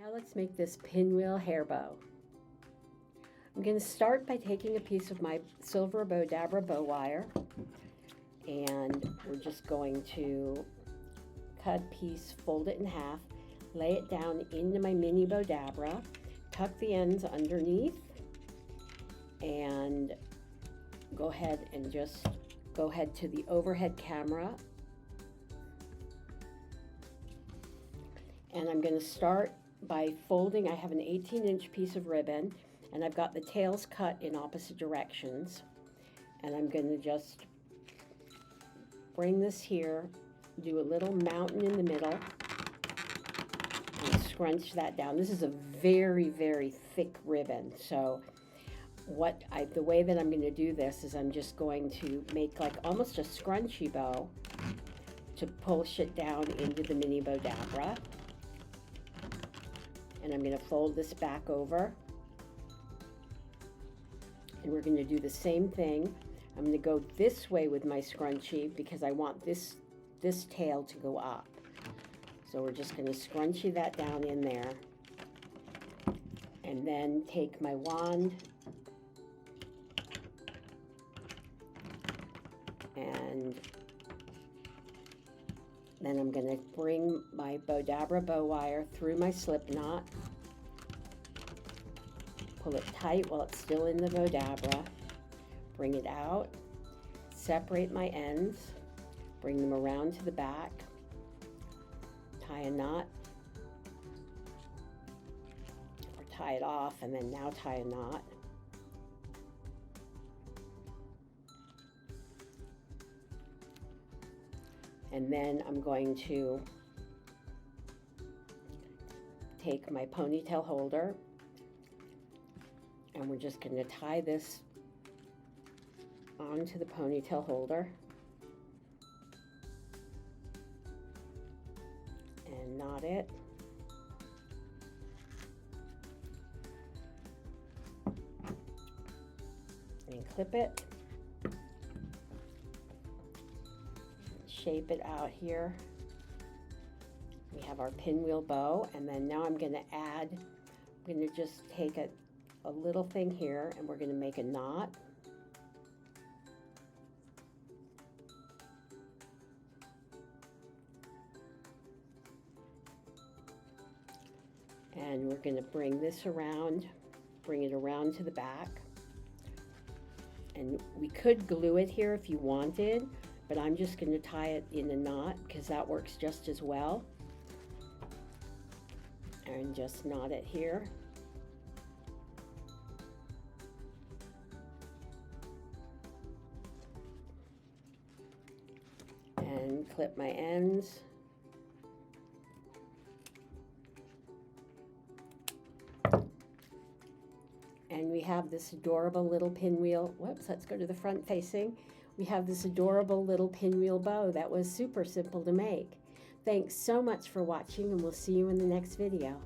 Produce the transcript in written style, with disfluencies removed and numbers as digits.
Now let's make this pinwheel hair bow. I'm going to start by taking a piece of my silver Bowdabra bow wire, and we're just going to cut a piece, fold it in half, lay it down into my Mini Bowdabra, tuck the ends underneath, and go ahead to the overhead camera. And I'm going to start by folding. I have an 18-inch piece of ribbon, and I've got the tails cut in opposite directions. And I'm going to just bring this here, do a little mountain in the middle, and scrunch that down. This is a very, very thick ribbon, so the way that I'm going to do this is I'm just going to make like almost a scrunchy bow to push it down into the Mini Bowdabra. And I'm going to fold this back over. And we're going to do the same thing. I'm going to go this way with my scrunchie because I want this tail to go up. So we're just going to scrunchie that down in there. And then take my wand and then I'm going to bring my Bowdabra bow wire through my slip knot, pull it tight while it's still in the Bowdabra, bring it out, separate my ends, bring them around to the back, tie a knot, or tie it off, and then now tie a knot. And then I'm going to take my ponytail holder, and we're just going to tie this onto the ponytail holder and knot it. And clip it. Shape it out here. We have our pinwheel bow, and then now I'm going to just take a little thing here, and we're going to make a knot. And we're going to bring this around, bring it around to the back. And we could glue it here if you wanted, but I'm just going to tie it in a knot because that works just as well. And just knot it here. And clip my ends. And we have this adorable little pinwheel. Whoops, let's go to the front facing. We have this adorable little pinwheel bow that was super simple to make. Thanks so much for watching, and we'll see you in the next video.